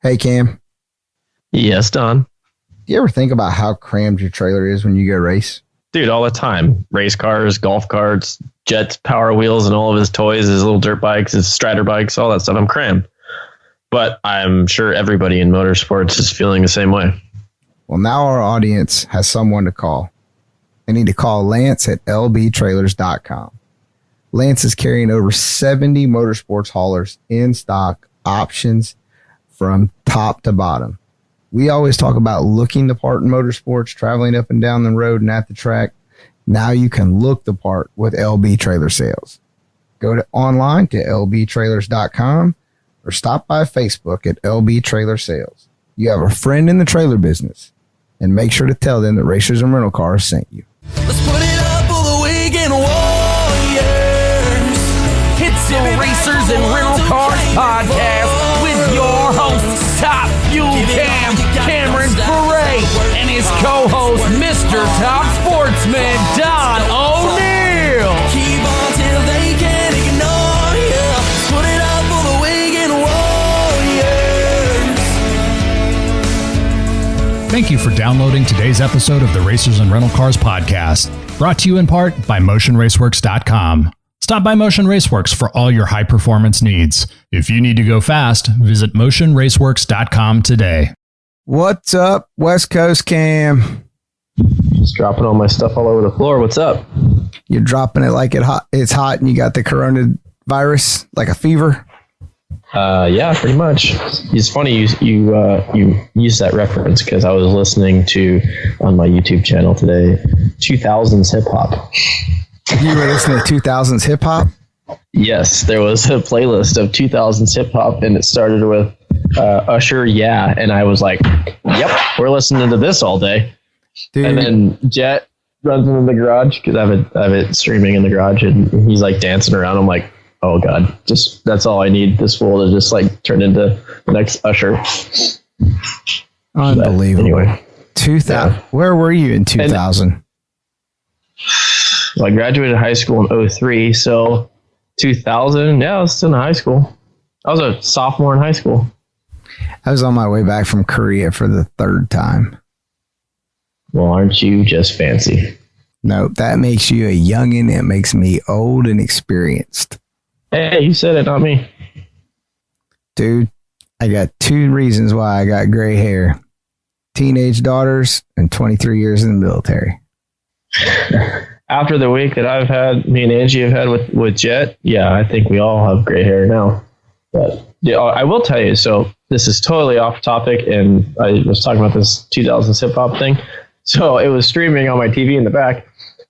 Hey, Cam. Yes, Don. Do you ever think about how crammed your trailer is when you go race? Dude, all the time. Race cars, golf carts, Jet's Power Wheels, and all of his toys, his little dirt bikes, his Strider bikes, all that stuff. I'm crammed. But I'm sure everybody in motorsports is feeling the same way. Well, now our audience has someone to call. They need to call Lance at lbtrailers.com. Lance is carrying over 70 motorsports haulers in stock, options from top to bottom. We always talk about looking the part in motorsports, traveling up and down the road and at the track. Now you can look the part with LB Trailer Sales. Go to online to lbtrailers.com or stop by Facebook at LB Trailer Sales. You have a friend in the trailer business, and make sure to tell them that Racers and Rental Cars sent you. Let's put it up for the weekend warriors. It's the Racers and Rental Cars podcast with your host, Top Fuel Cam, Cameron Foray, and his co-host, Mr. Top Sportsman, Don O'Neill. Keep on till they can't ignore you. Put it up for the weekend warriors. Thank you for downloading today's episode of the Racers and Rental Cars podcast, brought to you in part by MotionRaceworks.com. Stop by Motion Raceworks for all your high-performance needs. If you need to go fast, visit MotionRaceworks.com today. What's up, West Coast Cam? Just dropping all my stuff all over the floor. What's up? You're dropping it like it's hot and you got the coronavirus, like a fever? Yeah, pretty much. It's funny you use that reference because I was listening to, on my YouTube channel today, 2000s hip-hop. You were listening to 2000s hip-hop? Yes, there was a playlist of 2000s hip-hop, and it started with Usher, Yeah, and I was like, yep, we're listening to this all day. Dude. And then Jet runs into the garage, because I have it streaming in the garage, and he's like dancing around. I'm like, oh God, just that's all I need, this fool to just like turn into the next Usher. Unbelievable. But anyway. 2000. Yeah. Where were you in 2000? Well, I graduated high school in 2003, so 2000, yeah, I was still in high school. I was a sophomore in high school. I was on my way back from Korea for the third time. Well, aren't you just fancy? Nope, that makes you a youngin'. It makes me old and experienced. Hey, you said it, not me. Dude, I got 2 reasons why I got gray hair. Teenage daughters and 23 years in the military. After the week that I've had, me and Angie have had with Jet, yeah, I think we all have gray hair now. But yeah, I will tell you, so this is totally off topic, and I was talking about this 2000s hip hop thing. So it was streaming on my TV in the back,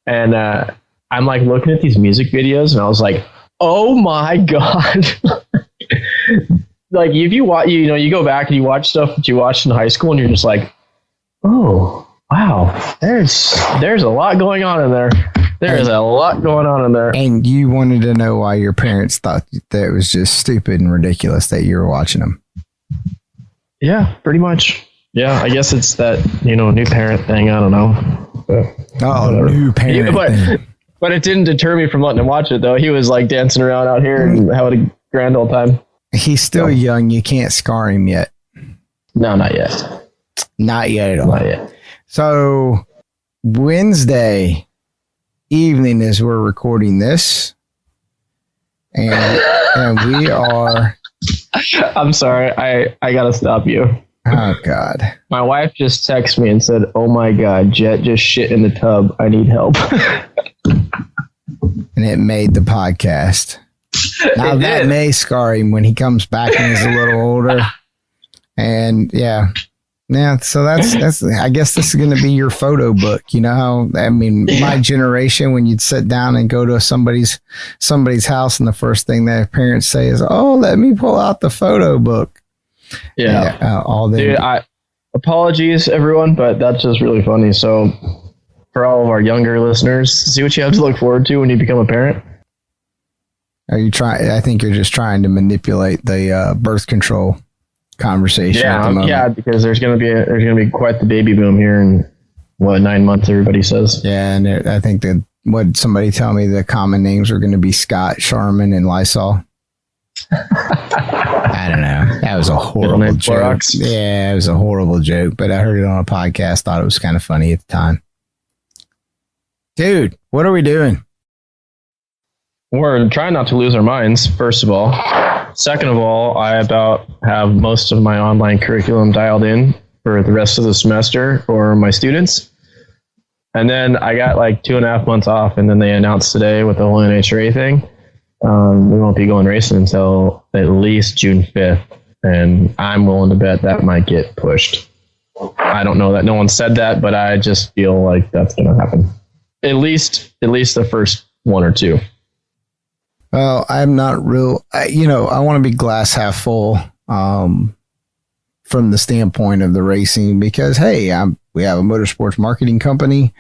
and I'm like looking at these music videos, and I was like, oh my God. Like if you watch, you go back and you watch stuff that you watched in high school, and you're just like, oh, wow, there's a lot going on in there. There is a lot going on in there. And you wanted to know why your parents thought that it was just stupid and ridiculous that you were watching them. Yeah, pretty much. Yeah, I guess it's that, new parent thing. I don't know. New parent thing. But it didn't deter me from letting him watch it, though. He was like dancing around out here and having a grand old time. He's still young. You can't scar him yet. No, not yet. Not yet at all. Not yet. So Wednesday evening as we're recording this, and we are. I'm sorry. I gotta stop you. Oh God. My wife just texted me and said, "Oh my God, Jet just shit in the tub. I need help." And it made the podcast. Now that may scar him when he comes back and he's a little older. And yeah. So that's. I guess this is going to be your photo book. You know how? I mean, my generation, when you'd sit down and go to somebody's house, and the first thing their parents say is, "Oh, let me pull out the photo book." Yeah. All day. Dude, apologies everyone, but that's just really funny. So, for all of our younger listeners, see what you have to look forward to when you become a parent. Are you trying? I think you're just trying to manipulate the birth control conversation. Yeah, because there's gonna be quite the baby boom here in 9 months. Everybody says. Yeah, and I think that what somebody tell me the common names are going to be Scott, Charmin, and Lysol. I I don't know. That was a horrible joke. Clorox. Yeah, it was a horrible joke, but I heard it on a podcast. Thought it was kind of funny at the time. Dude, what are we doing? We're trying not to lose our minds, first of all. Second of all, I about have most of my online curriculum dialed in for the rest of the semester for my students. And then I got like 2.5 months off, and then they announced today with the whole NHRA thing, we won't be going racing until at least June 5th. And I'm willing to bet that might get pushed. I don't know that no one said that, but I just feel like that's going to happen. At least the first one or two. Well, I'm not real. I want to be glass half full from the standpoint of the racing because, hey, we have a motorsports marketing company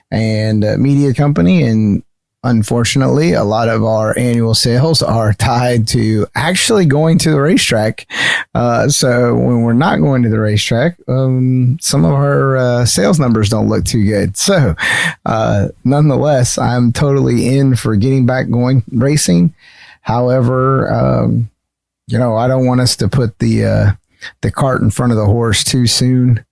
and a media company, and unfortunately, a lot of our annual sales are tied to actually going to the racetrack. So when we're not going to the racetrack, some of our sales numbers don't look too good. So nonetheless, I'm totally in for getting back going racing. However, I don't want us to put the cart in front of the horse too soon.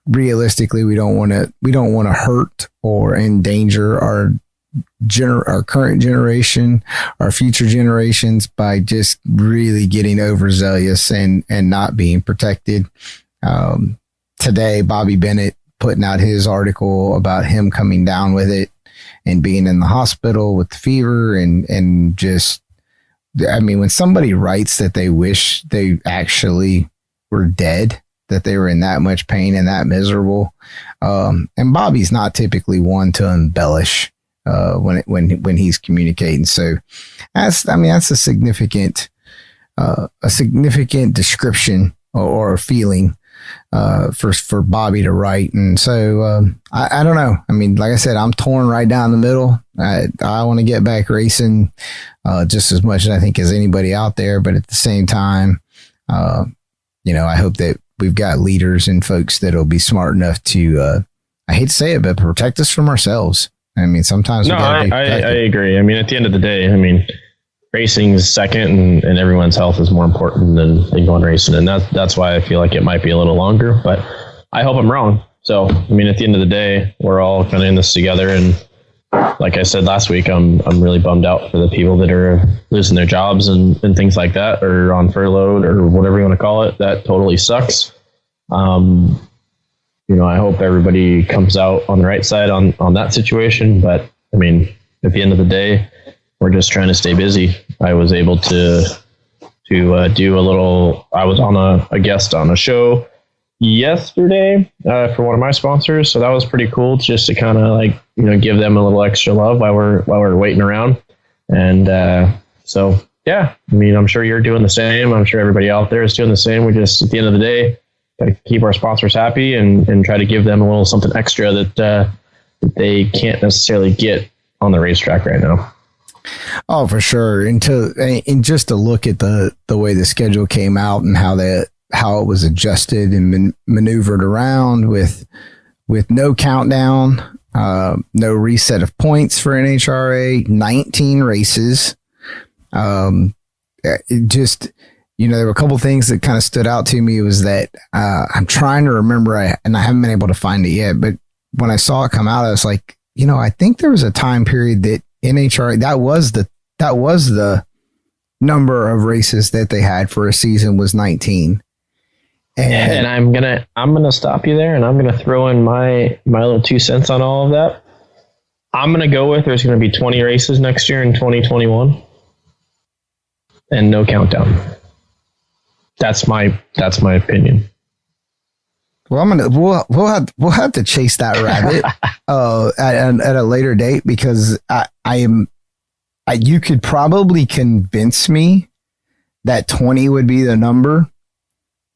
Realistically, we don't want to hurt or endanger our current generation, our future generations by just really getting overzealous and not being protected. Today, Bobby Bennett putting out his article about him coming down with it and being in the hospital with the fever and just, I mean, when somebody writes that they wish they actually were dead, that they were in that much pain and that miserable. And Bobby's not typically one to embellish when he's communicating. So that's a significant description or feeling for Bobby to write. And so I don't know. I mean, like I said, I'm torn right down the middle. I want to get back racing just as much as I think as anybody out there. But at the same time, I hope that we've got leaders and folks that'll be smart enough to, I hate to say it, but protect us from ourselves. I mean, sometimes I agree. I mean, at the end of the day, I mean, racing is second and everyone's health is more important than going racing. And that's why I feel like it might be a little longer, but I hope I'm wrong. So, I mean, at the end of the day, we're all kind of in this together. And like I said last week, I'm really bummed out for the people that are losing their jobs and things like that, or on furlough or whatever you want to call it. That totally sucks. I hope everybody comes out on the right side on that situation. But I mean, at the end of the day, we're just trying to stay busy. I was able to do a little, I was on a guest on a show yesterday for one of my sponsors. So that was pretty cool just to kind of give them a little extra love while we're waiting around. And so, yeah, I mean, I'm sure you're doing the same. I'm sure everybody out there is doing the same. We just, at the end of the day, got to keep our sponsors happy and try to give them a little something extra that they can't necessarily get on the racetrack right now. Oh, for sure. And just to look at the way the schedule came out and how it was adjusted and maneuvered around with no countdown, no reset of points for NHRA, 19 races. There were a couple things that kind of stood out to me was that I'm trying to remember, and I haven't been able to find it yet, but when I saw it come out, I was like, I think there was a time period that NHRA, that was the number of races that they had for a season was 19. And I'm gonna stop you there, and I'm gonna throw in my little 2 cents on all of that. I'm gonna go with there's gonna be 20 races next year in 2021, and no countdown. That's my opinion. Well, we'll have to chase that rabbit at a later date because you could probably convince me that 20 would be the number.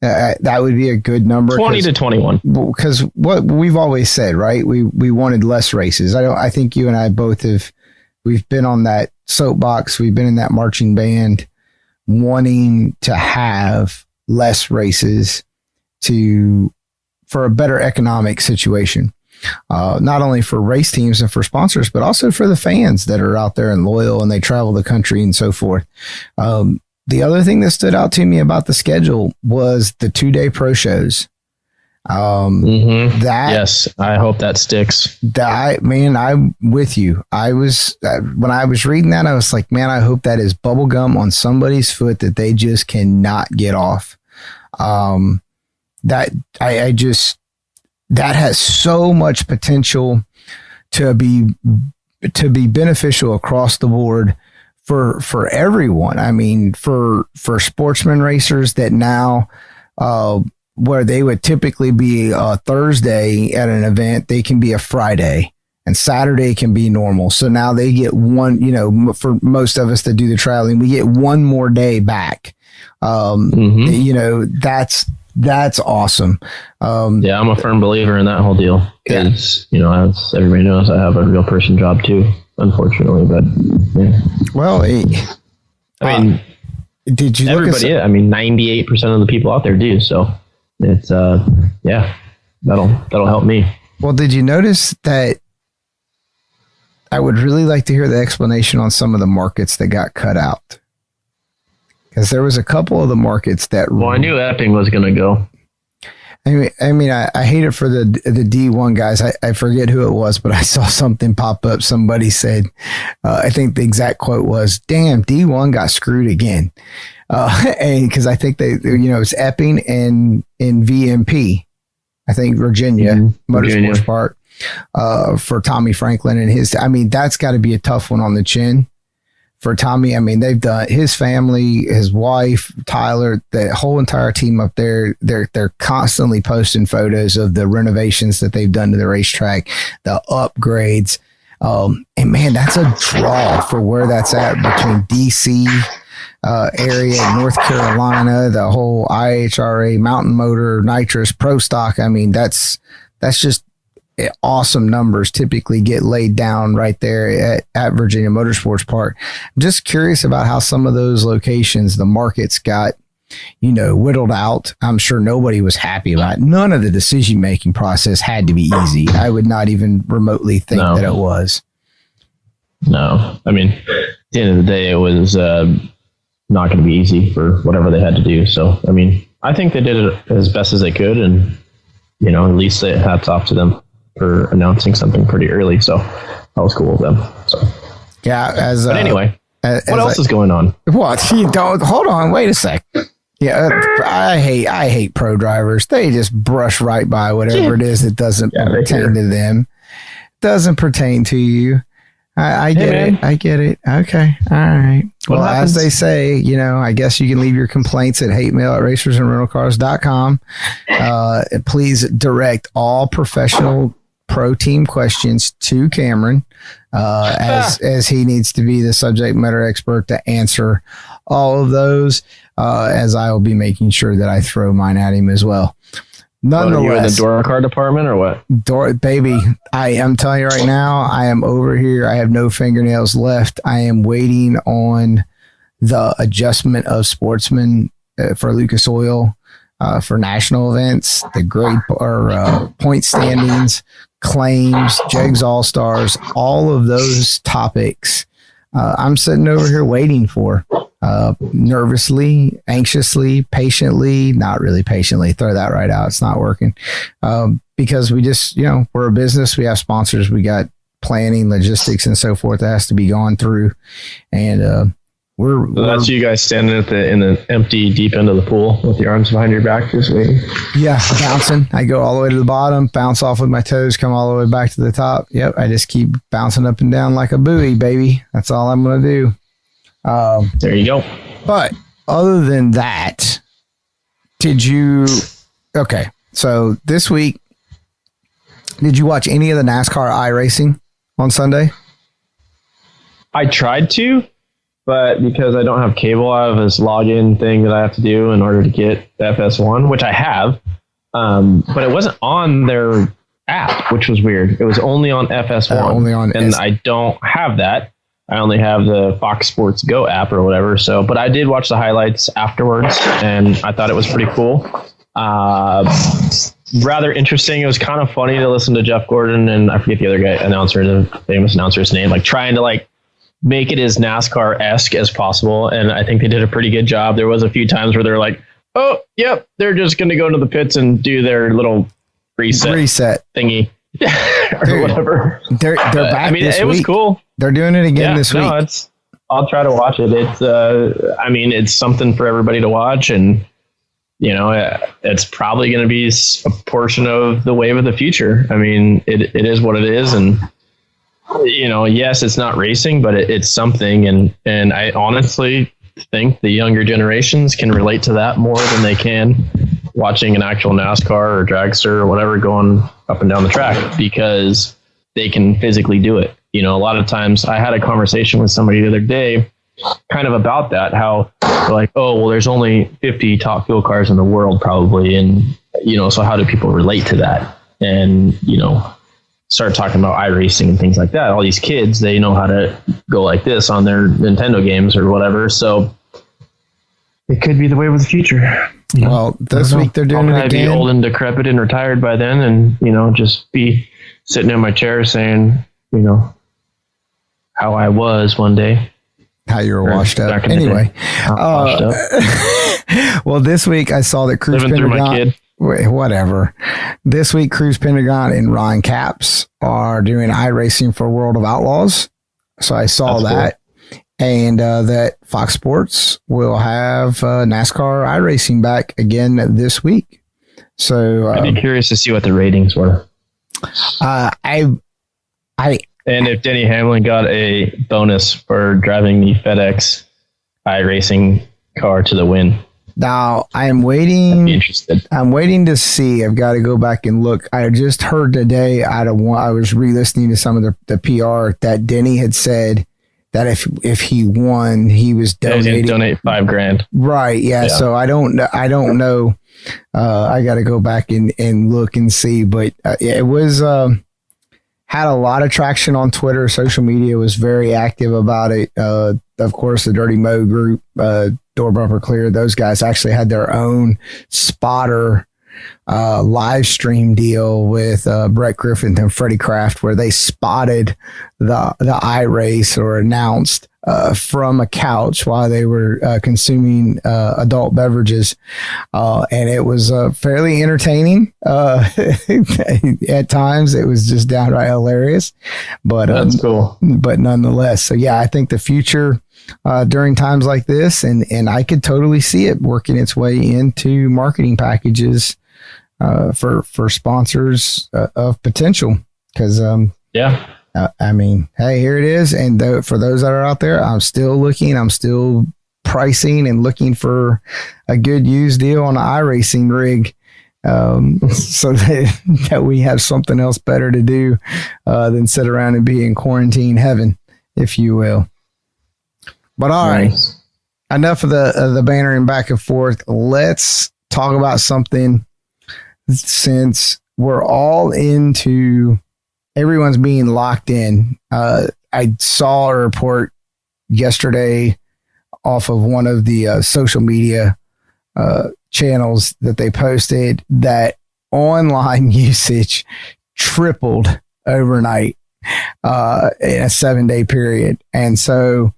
That would be a good number. 20 to 21. Because what we've always said, right? We wanted less races. I think you and I both we've been on that soapbox. We've been in that marching band wanting to have less races for a better economic situation, not only for race teams and for sponsors, but also for the fans that are out there and loyal and they travel the country and so forth. the other thing that stood out to me about the schedule was the 2-day pro shows. Yes, I hope that sticks. I'm with you. When I was reading that, I was like, man, I hope that is bubble gum on somebody's foot that they just cannot get off. That has so much potential to be beneficial across the board for everyone. I mean, for sportsman racers that now, where they would typically be a Thursday at an event, they can be a Friday, and Saturday can be normal. So now they get one, for most of us that do the traveling, we get one more day back. That's awesome. Yeah, I'm a firm believer in that whole deal because, as everybody knows, I have a real person job too, unfortunately, but yeah. Well, I mean, did you everybody, 98% of the people out there do. So it's, that'll help me. Well, did you notice that? I would really like to hear the explanation on some of the markets that got cut out. Because there was a couple of the markets that... Well, I knew Epping was going to go. I hate it for the D1 guys. I forget who it was, but I saw something pop up. Somebody said, I think the exact quote was, damn, D1 got screwed again. And because I think it's Epping and VMP. I think Virginia Motorsports Park for Tommy Franklin and his... that's got to be a tough one on the chin. For Tommy, they've done his family, his wife, Tyler, the whole entire team up there. They're constantly posting photos of the renovations that they've done to the racetrack, the upgrades. And man, that's a draw for where that's at between DC area, North Carolina, the whole IHRA, Mountain Motor, Nitrous, Pro Stock. That's just awesome numbers typically get laid down right there at Virginia Motorsports Park. I'm just curious about how some of those locations, the markets got, whittled out. I'm sure nobody was happy about it. None of the decision-making process had to be easy. I would not even remotely think that it was. No. At the end of the day, it was not going to be easy for whatever they had to do. So, I think they did it as best as they could, and, at least hats off to them for announcing something pretty early. So that was cool of them. So yeah. But anyway, what else is going on? What? You don't hold on. Wait a sec. Yeah. I hate pro drivers. They just brush right by whatever it is that doesn't pertain to them. Doesn't pertain to you. I get it. I get it. Okay. All right. Well, as they say, I guess you can leave your complaints at hatemail@racersandrentalcars.com. Please direct all professional pro team questions to Cameron, as he needs to be the subject matter expert to answer all of those, as I will be making sure that I throw mine at him as well. Nonetheless, are you in the door car department or what? Baby, I am telling you right now, I am over here. I have no fingernails left. I am waiting on the adjustment of sportsmen for Lucas Oil for national events, the grade or point standings, claims, Jegs All-Stars, all of those topics. I'm sitting over here waiting for. Nervously, anxiously, patiently, not really patiently. Throw that right out. It's not working. Because we just, we're a business. We have sponsors. We got planning, logistics, and so forth that has to be gone through. And we're that's you guys standing in the empty deep end of the pool with your arms behind your back, just waiting. Yeah, bouncing. I go all the way to the bottom, bounce off with my toes, come all the way back to the top. Yep, I just keep bouncing up and down like a buoy, baby. That's all I'm going to do. There you go. But other than that, okay, so this week, did you watch any of the NASCAR iRacing on Sunday? I tried to, but because I don't have cable, I have this login thing that I have to do in order to get FS1, which I have, but it wasn't on their app, which was weird. It was only on FS1, and I don't have that. I only have the Fox Sports Go app or whatever. So, but I did watch the highlights afterwards, and I thought it was pretty cool. Rather interesting. It was kind of funny to listen to Jeff Gordon and I forget the other guy announcer, the famous announcer's name, like trying to make it as NASCAR-esque as possible. And I think they did a pretty good job. There was a few times where they're like, oh, yep, they're just going to go into the pits and do their little reset thingy or whatever. They're back. I mean, it was cool. They're doing it again this week. I'll try to watch it. It's something for everybody to watch, and it's probably going to be a portion of the wave of the future. I mean, it is what it is, and yes, it's not racing, but it's something, and I honestly think the younger generations can relate to that more than they can watching an actual NASCAR or dragster or whatever going up and down the track, because they can physically do it. A lot of times I had a conversation with somebody the other day kind of about that, how they're like, oh, well, there's only 50 top fuel cars in the world probably. And, so how do people relate to that? And, start talking about iRacing and things like that. All these kids, they know how to go like this on their Nintendo games or whatever. So it could be the way of the future. Well, this week they're doing it again. I'll be old and decrepit and retired by then, and, just be sitting in my chair saying, how I was one day. How you were washed up. Anyway. Washed up. Well, this week I saw that Cruz Living through my kid. Whatever. This week, Cruz Pendragon and Ryan Capps are doing iRacing for World of Outlaws. So I saw that. Cool. And that Fox Sports will have NASCAR iRacing back again this week. So I'd be curious to see what the ratings were. And if Denny Hamlin got a bonus for driving the FedEx iRacing car to the win. Now I'm waiting. Interested. I'm waiting to see. I've got to go back and look. I just heard today. I was re-listening to some of the PR that Denny had said that if he won, he was donating. Donate $5,000. Right. Yeah. So I don't know. I got to go back and look and see. But it was had a lot of traction on Twitter. Social media was very active about it. Of course, the Dirty Mo group. Door Bumper Clear, those guys actually had their own spotter live stream deal with Brett Griffin and Freddie Kraft, where they spotted the iRace or announced from a couch while they were consuming adult beverages. And it was fairly entertaining. At times it was just downright hilarious, but that's cool. But nonetheless, so yeah, I think the future during times like this, and I could totally see it working its way into marketing packages for sponsors of potential. Because I mean, hey, here it is. And for those that are out there, I'm still looking. I'm still pricing and looking for a good used deal on an iRacing rig, so that we have something else better to do than sit around and be in quarantine heaven, if you will. But all right, enough of the bantering back and forth. Let's talk about something, since we're all into everyone's being locked in. I saw a report yesterday off of one of the social media channels that they posted that online usage tripled overnight in a 7-day period. And so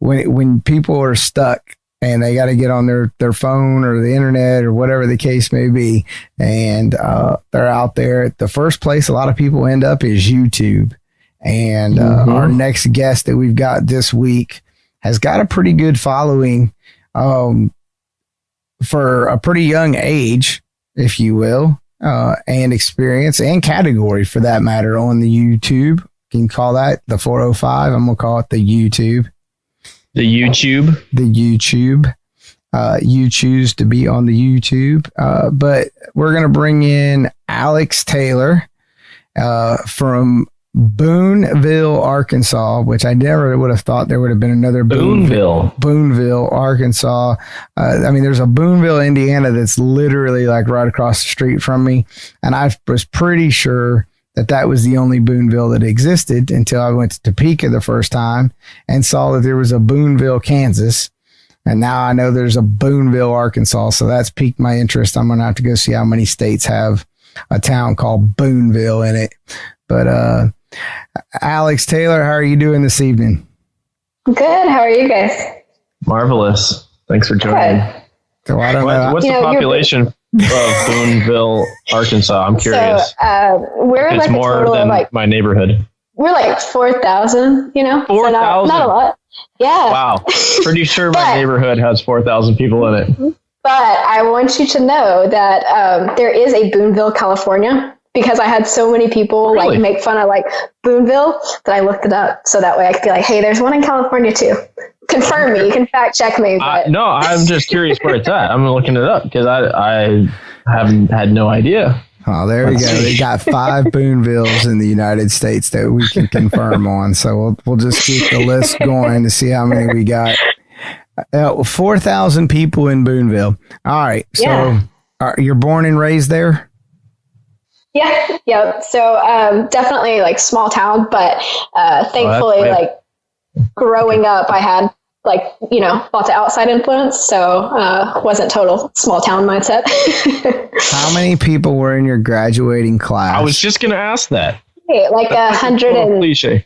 when people are stuck and they got to get on their phone or the internet or whatever the case may be, and they're out there, the first place a lot of people end up is YouTube. And our next guest that we've got this week has got a pretty good following for a pretty young age, if you will, and experience and category for that matter on the YouTube. You can call that the 405. I'm going to call it the YouTube. The YouTube. You choose to be on the YouTube. But we're going to bring in Alex Taylor from Booneville, Arkansas, which I never would have thought there would have been another Booneville, Arkansas. I mean, there's a Booneville, Indiana that's literally like right across the street from me. And I was pretty sure that was the only Booneville that existed until I went to Topeka the first time and saw that there was a Booneville, Kansas. And now I know there's a Booneville, Arkansas. So that's piqued my interest. I'm going to have to go see how many states have a town called Booneville in it. But Alex Taylor, how are you doing this evening? Good. How are you guys? Marvelous. Thanks for joining. Good. So I don't know. What's the population of Booneville, Arkansas? I'm curious. So we're it's like a more total than of like my neighborhood. we're like 4,000. 4,000. So not a lot. Yeah. Wow. Pretty sure my neighborhood has 4,000 people in it. But I want you to know that there is a Booneville, California, because I had so many people Really? like make fun of like Booneville that I looked it up so that way I could be like, hey, there's one in California too. Confirm me. You can fact check me. But No, I'm just curious where it's at. I'm looking it up because I haven't had no idea. Oh, there we go. They got 5 Boonevilles in the United States that we can confirm on. So we'll just keep the list going to see how many we got. 4,000 people in Booneville. All right. So you're born and raised there? Yeah. So definitely like small town, but thankfully like growing up, I had like, lots of outside influence. So wasn't total small town mindset. How many people were in your graduating class? I was just going to ask that. Like 120.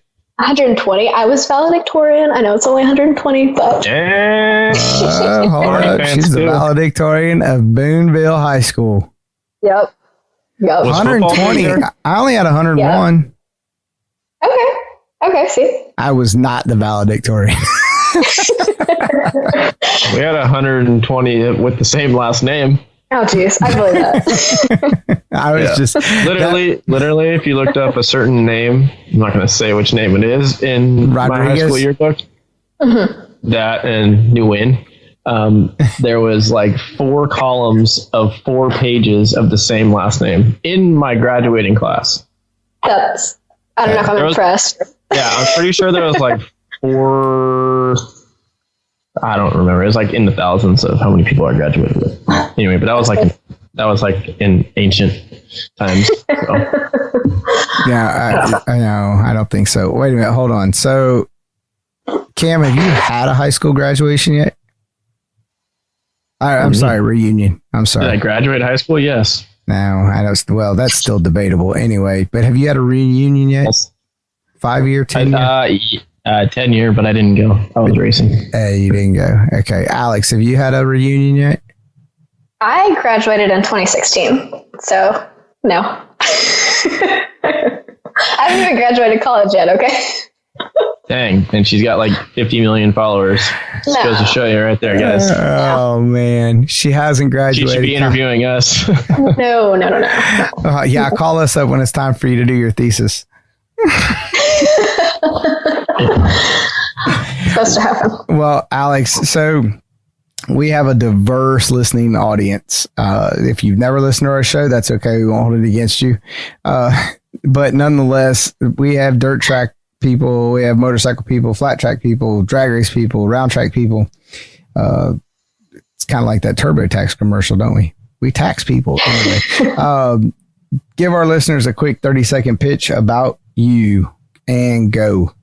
I was valedictorian. I know it's only 120, but hold up. She's the valedictorian of Booneville High School. Yep. 120. I only had 101. Yeah. Okay. See, I was not the valedictorian. We had 120 with the same last name. Oh, geez. I believe that. I was just literally, if you looked up a certain name, I'm not going to say which name it is in my high school yearbook, that and New Win, there was like 4 columns of 4 pages of the same last name in my graduating class. I don't know if I'm impressed. Yeah, I'm pretty sure there was like 4. I don't remember. It was like in the thousands of how many people I graduated with. Anyway, but that was like in ancient times. So. Yeah, I know. I don't think so. Wait a minute. Hold on. So, Cam, have you had a high school graduation yet? I'm sorry, reunion. I'm sorry. Did I graduate high school? Yes. No, I don't. Well, that's still debatable anyway. But have you had a reunion yet? 5-year, 10-year? 10-year, but I didn't go. I was racing. You didn't go. Okay. Alex, have you had a reunion yet? I graduated in 2016, so no. I haven't even graduated college yet, okay? Dang, and she's got like 50 million followers. Just goes to show you right there, guys. Oh, man. She hasn't graduated. She should be interviewing us. No. Yeah, call us up when it's time for you to do your thesis. Supposed to happen. Well, Alex, so we have a diverse listening audience. If you've never listened to our show, that's okay. We won't hold it against you. But nonetheless, we have dirt track people, we have motorcycle people, flat track people, drag race people, round track people. It's kind of like that TurboTax commercial, don't we? We tax people. Anyway, give our listeners a quick 30-second pitch about you and go.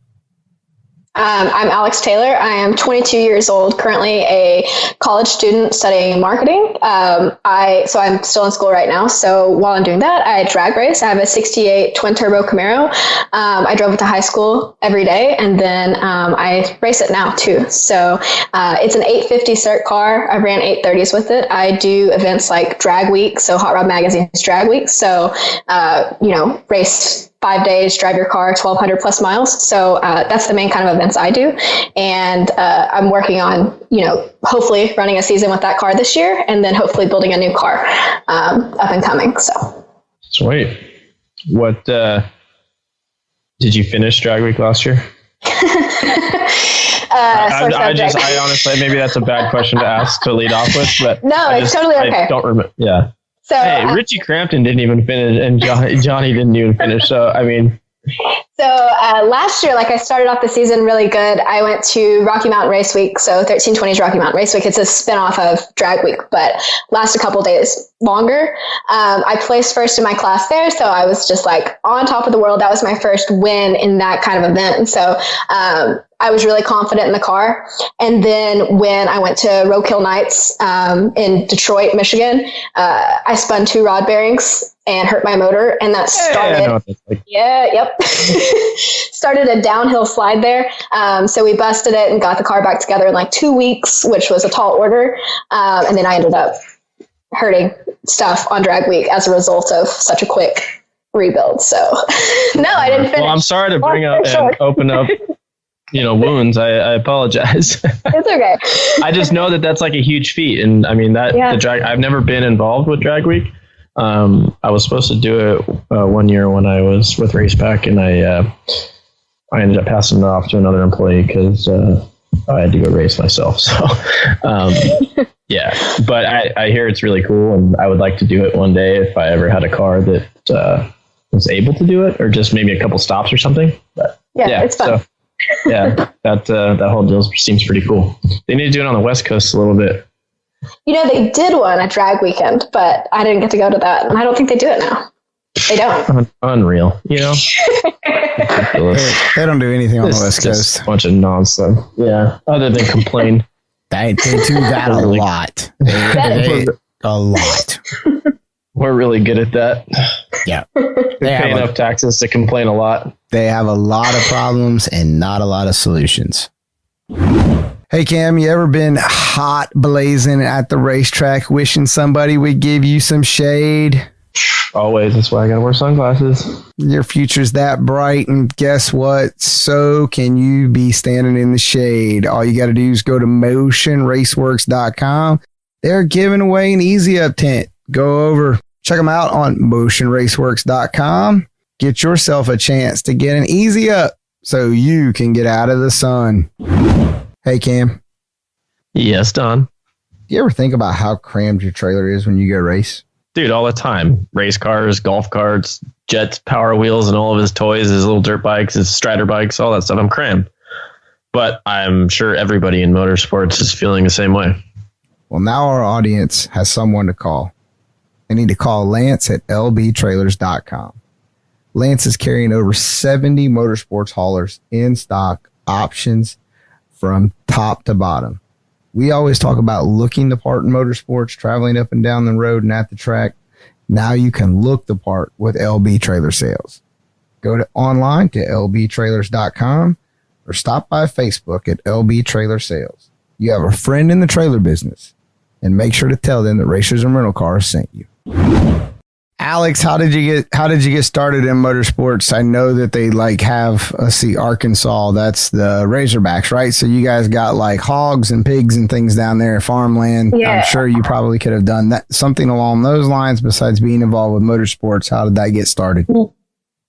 I'm Alex Taylor. I am 22 years old, currently a college student studying marketing. So I'm still in school right now. So while I'm doing that, I drag race. I have a 68 twin turbo Camaro. I drove it to high school every day, and then I race it now too. So it's an 850 cert car. I ran 830s with it. I do events like Drag Week, so Hot Rod Magazine's Drag Week. So race 5 days, drive your car 1,200 plus miles. So that's the main kind of events I do. And I'm working on, hopefully running a season with that car this year, and then hopefully building a new car up and coming. So sweet. What did you finish Drag Week last year? I honestly, maybe that's a bad question to ask to lead off with, but no, it's totally okay. I don't remember. Yeah. So, hey, Richie Crampton didn't even finish, and Johnny didn't even finish. So, I mean. So last year, I started off the season really good. I went to Rocky Mountain Race Week. So 1320's Rocky Mountain Race Week. It's a spinoff of Drag Week, but lasts a couple days longer. I placed first in my class there. So I was just on top of the world. That was my first win in that kind of event. And so I was really confident in the car. And then when I went to Roadkill Nights in Detroit, Michigan, I spun 2 rod bearings and hurt my motor. And that started, started a downhill slide there. So we busted it and got the car back together in like 2 weeks, which was a tall order. And then I ended up hurting stuff on drag week as a result of such a quick rebuild. So no, I didn't finish. Well, I'm sorry to bring up and open up, wounds. I apologize. It's okay. I just know that that's like a huge feat. And I mean the drag, I've never been involved with drag week. I was supposed to do it 1 year when I was with Racepack, and I ended up passing it off to another employee because I had to go race myself. So, yeah, but I hear it's really cool, and I would like to do it one day if I ever had a car that was able to do it, or just maybe a couple stops or something. But yeah, it's fun. So, yeah, that whole deal seems pretty cool. They need to do it on the West Coast a little bit. They did one at drag weekend, but I didn't get to go to that, and I don't think they do it now. They don't. Unreal, They don't do anything on the West Coast. A bunch of nonsense. Yeah, other than complain. They do that a lot. A lot. We're really good at that. Yeah. They pay enough taxes to complain a lot. They have a lot of problems and not a lot of solutions. Hey, Cam, you ever been hot blazing at the racetrack wishing somebody would give you some shade? Always. That's why I got to wear sunglasses. Your future's that bright, and guess what? So can you be standing in the shade. All you got to do is go to motionraceworks.com. They're giving away an Easy Up tent. Go over, check them out on motionraceworks.com. Get yourself a chance to get an Easy Up so you can get out of the sun. Hey, Cam. Yes, Don. Do you ever think about how crammed your trailer is when you go race? Dude, all the time. Race cars, golf carts, jets, Power Wheels, and all of his toys, his little dirt bikes, his Strider bikes, all that stuff. I'm crammed. But I'm sure everybody in motorsports is feeling the same way. Well, now our audience has someone to call. They need to call Lance at lbtrailers.com. Lance is carrying over 70 motorsports haulers in stock, options from top to bottom. We always talk about looking the part in motorsports, traveling up and down the road and at the track. Now you can look the part with LB Trailer Sales. Go to online to lbtrailers.com or stop by Facebook at LB Trailer Sales. You have a friend in the trailer business, and make sure to tell them that Racers and Rental Cars sent you. Alex, how did you get started in motorsports? I know that they have, Arkansas, that's the Razorbacks, right? So you guys got hogs and pigs and things down there, farmland. Yeah. I'm sure you probably could have done that, something along those lines besides being involved with motorsports. How did that get started?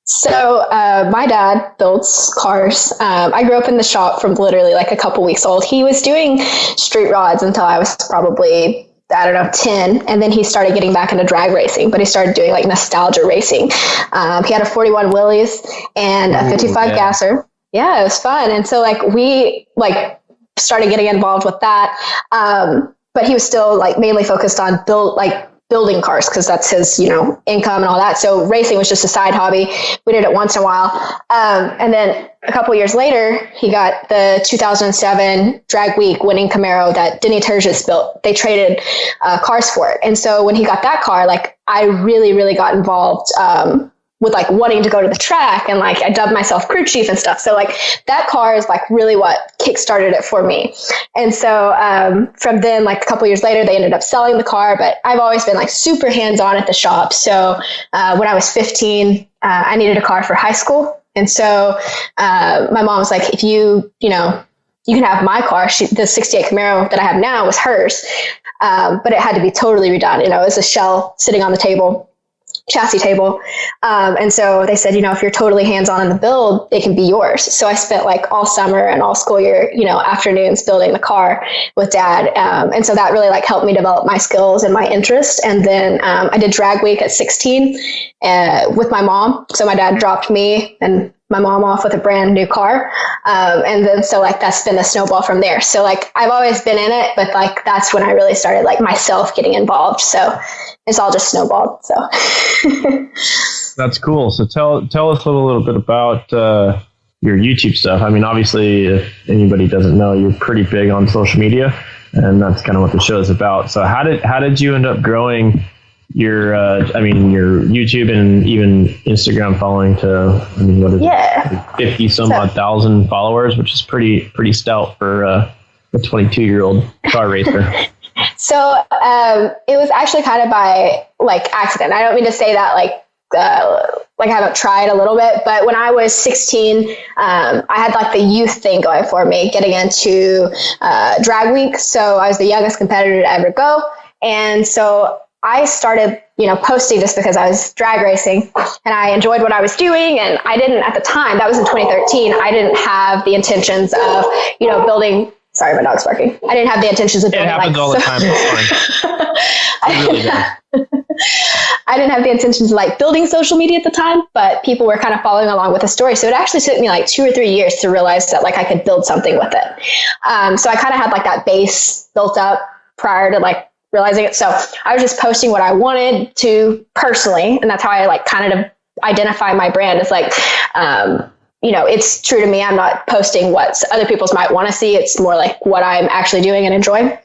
So my dad builds cars. I grew up in the shop from literally a couple weeks old. He was doing street rods until I was probably 10. And then he started getting back into drag racing, but he started doing nostalgia racing. He had a 41 Willys and a 55 gasser. Yeah, it was fun. And so we started getting involved with that. But he was still mainly focused on building cars because that's his, income and all that. So racing was just a side hobby. We did it once in a while. And then a couple years later, he got the 2007 Drag Week winning Camaro that Denny Turgis built. They traded cars for it. And so when he got that car, I really, really got involved with wanting to go to the track, and I dubbed myself crew chief and stuff. So that car is really what kickstarted it for me. And so from then, a couple years later, they ended up selling the car, but I've always been super hands-on at the shop. So when I was 15, I needed a car for high school. And so my mom was like, if you can have my car. The 68 Camaro that I have now was hers, but it had to be totally redone. It was a shell sitting on the chassis table. And so they said, if you're totally hands-on in the build, it can be yours. So I spent all summer and all school year, afternoons building the car with dad. And so that really helped me develop my skills and my interest. And then I did drag week at 16 with my mom. So my dad dropped me and my mom off with a brand new car. And then, so that's been a snowball from there. So I've always been in it, but that's when I really started myself getting involved. So it's all just snowballed. So that's cool. So tell us a little bit about your YouTube stuff. I mean, obviously, if anybody doesn't know, you're pretty big on social media, and that's kind of what the show is about. So how did you end up growing your YouTube and even Instagram following to, what is it? 50 some odd thousand followers, which is pretty stout for a 22-year-old car racer. So it was actually kind of by like accident. I don't mean to say that like I haven't tried a little bit, but when I was 16, I had like the youth thing going for me, getting into drag week. So I was the youngest competitor to ever go. And so I started, posting just because I was drag racing and I enjoyed what I was doing. And I didn't at the time, that was in 2013, I didn't have the intentions of, building. Sorry, my dog's barking. I didn't have the intentions of building. It happens all the time. It's fine. It really does. I didn't have the intentions of like building social media at the time, but people were kind of following along with the story. So it actually took me like 2 or 3 years to realize that like I could build something with it. So I kind of had like that base built up prior to like realizing it. So I was just posting what I wanted to personally. And that's how I like kind of identify my brand as like, it's true to me. I'm not posting what other people might want to see. It's more like what I'm actually doing and enjoying.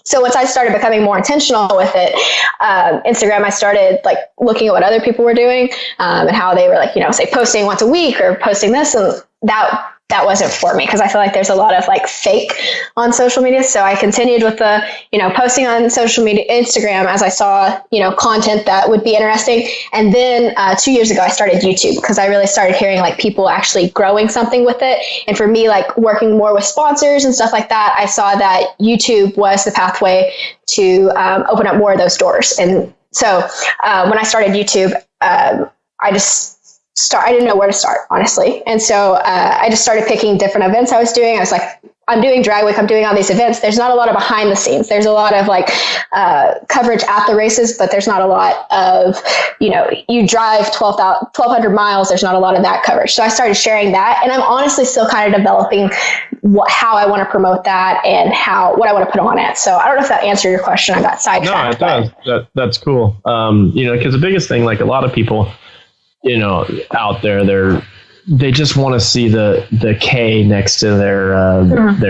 So once I started becoming more intentional with it, Instagram, I started like looking at what other people were doing and how they were like, say posting once a week or posting this. And that wasn't for me because I feel like there's a lot of like fake on social media. So I continued with the, posting on social media, Instagram, as I saw, content that would be interesting. And then 2 years ago, I started YouTube because I really started hearing like people actually growing something with it. And for me, like working more with sponsors and stuff like that, I saw that YouTube was the pathway to open up more of those doors. And so when I started YouTube, I didn't know where to start, honestly. And so I just started picking different events I was doing. I was like, I'm doing drag week. I'm doing all these events. There's not a lot of behind the scenes. There's a lot of like coverage at the races, but there's not a lot of, you drive 1,200 miles. There's not a lot of that coverage. So I started sharing that. And I'm honestly still kind of developing how I want to promote that and what I want to put on it. So I don't know if that answered your question. I got sidetracked. No, it does. That's cool. Because the biggest thing, like a lot of people, out there, they just want to see the K next to their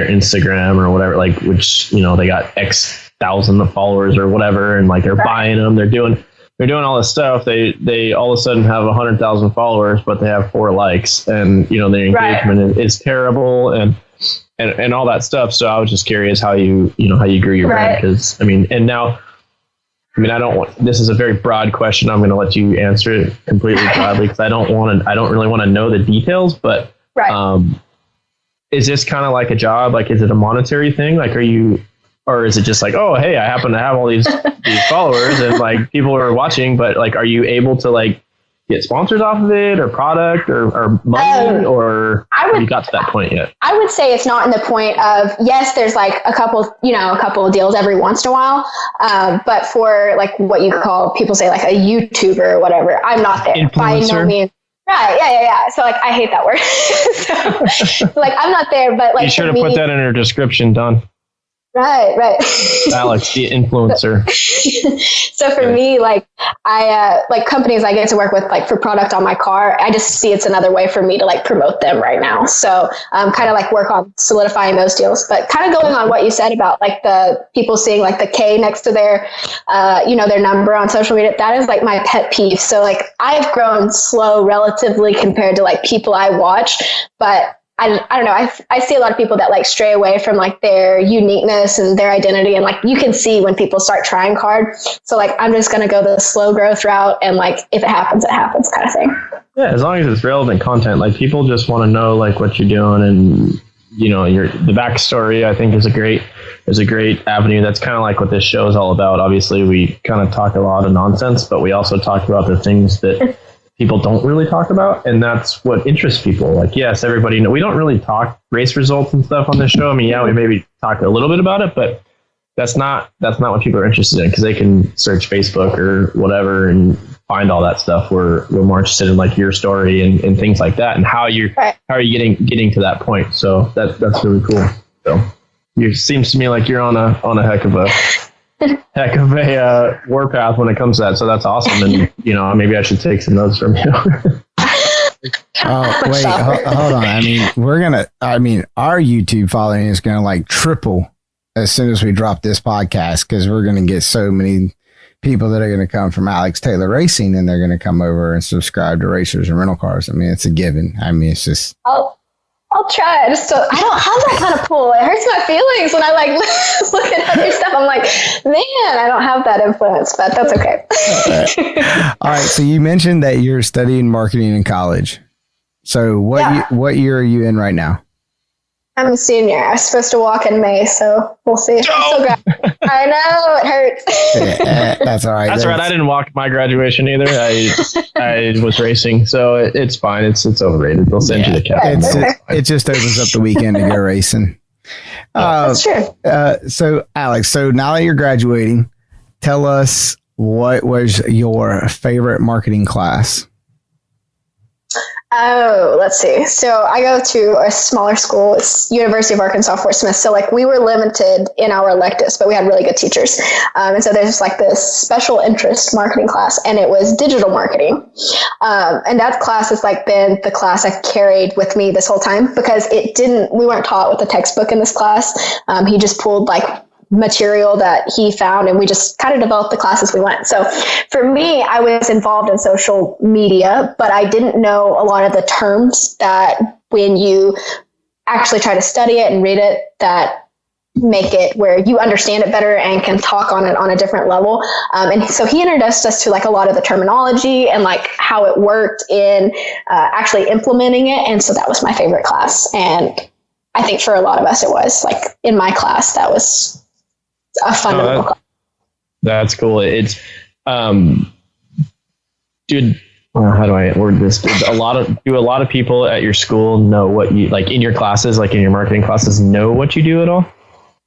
Instagram or whatever, like, which, they got X thousand of followers or whatever. And like, they're buying them, they're doing all this stuff. They all of a sudden have 100,000 followers, but they have 4 likes and, their engagement is terrible and all that stuff. So I was just curious how you grew your brand. Cause and now, this is a very broad question. I'm going to let you answer it completely broadly because I don't really want to know the details, but is this kind of like a job? Like, is it a monetary thing? Like, or is it just like, oh, hey, I happen to have all these followers and like people are watching, but like, are you able to like get sponsors off of it or product or money or have you got to that point yet? I would say it's not in the point of, yes, there's like a couple of deals every once in a while. But for like what you call, people say like a YouTuber or whatever, I'm not there. Influencer. By no means. Right. Yeah. So like, I hate that word. so like, I'm not there, but like, you should have put that in her description, Don. Right. Alex, the influencer. So for me, like I like companies I get to work with, like for product on my car, I just see it's another way for me to like promote them right now. So kind of like work on solidifying those deals, but kind of going on what you said about like the people seeing like the K next to their, their number on social media. That is like my pet peeve. So like I've grown slow relatively compared to like people I watch, but I don't know. I see a lot of people that like stray away from like their uniqueness and their identity. And like, you can see when people start trying hard. So like, I'm just going to go the slow growth route. And like, if it happens kind of thing. Yeah. As long as it's relevant content, like people just want to know like what you're doing and, the backstory, I think is a great avenue. That's kind of like what this show is all about. Obviously we kind of talk a lot of nonsense, but we also talk about the things that people don't really talk about, and that's what interests people. Like, yes, everybody we don't really talk race results and stuff on this show. We maybe talk a little bit about it, but that's not what people are interested in because they can search Facebook or whatever and find all that stuff. We're more interested in like your story and things like that, and how are you getting to that point. So that's really cool. So it seems to me like you're on a heck of a warpath when it comes to that. So that's awesome. And, maybe I should take some notes from you. Oh, wait, hold on. Our YouTube following is going to like triple as soon as we drop this podcast because we're going to get so many people that are going to come from Alex Taylor Racing, and they're going to come over and subscribe to Racers and Rental Cars. I mean, it's a given. I mean, it's just. I'll try. I don't have that kind of pull. It hurts my feelings when I like look at other stuff. I'm like, man, I don't have that influence, but that's okay. All right. So you mentioned that you're studying marketing in college. So what year are you in right now? I'm a senior. I was supposed to walk in May, so we'll see. I know it hurts. That's all right. That's right. I didn't walk my graduation either. I was racing, so it's fine. It's overrated. They'll send you the cap. It just opens up the weekend to go racing. That's true. So Alex, now that you're graduating, tell us what was your favorite marketing class? Oh, let's see. So I go to a smaller school. It's University of Arkansas Fort Smith. So like we were limited in our electives, but we had really good teachers. And so there's like this special interest marketing class, and it was digital marketing. And that class has like been the class I carried with me this whole time, because we weren't taught with a textbook in this class. He just pulled like material that he found, and we just kind of developed the class as we went. So for me, I was involved in social media, but I didn't know a lot of the terms that when you actually try to study it and read it, that make it where you understand it better and can talk on it on a different level. And so he introduced us to like a lot of the terminology and like how it worked in actually implementing it. And so that was my favorite class. And I think for a lot of us, it was like in my class, that was a fundamental class. That's cool. It's, dude, how do I word this? Do a lot of people at your school know what you like in your classes, like in your marketing classes, know what you do at all?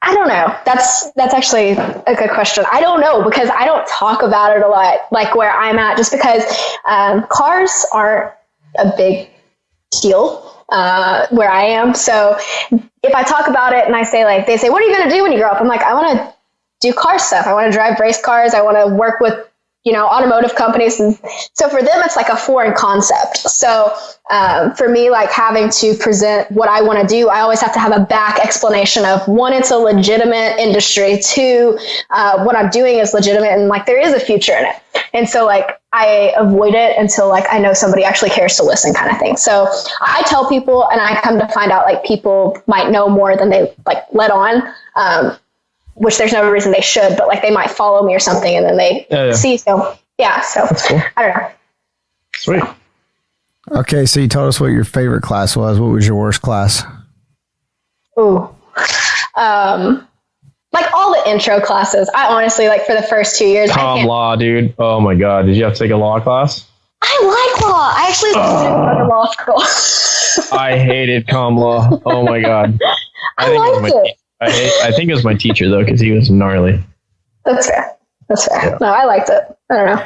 I don't know. That's actually a good question. I don't know, because I don't talk about it a lot, like where I'm at, just because cars aren't a big deal where I am. So if I talk about it and I say like, they say, what are you going to do when you grow up? I'm like, I want to do car stuff. I want to drive race cars. I want to work with, automotive companies. And so for them, it's like a foreign concept. So for me, like having to present what I want to do, I always have to have a back explanation of, one, it's a legitimate industry. Two, what I'm doing is legitimate, and like there is a future in it. And so like I avoid it until like I know somebody actually cares to listen, kind of thing. So I tell people, and I come to find out like people might know more than they like let on. Which there's no reason they should, but like they might follow me or something, and then they see. So that's cool. I don't know. Sweet. Okay, so you told us what your favorite class was. What was your worst class? Ooh, like all the intro classes. I honestly, like for the first 2 years. Law, dude. Oh my God, did you have to take a law class? I like law. I actually go to law school. I hated comm law. Oh my God. I liked it. I think it was my teacher though, because he was gnarly. That's fair. Yeah. No, I liked it. I don't know.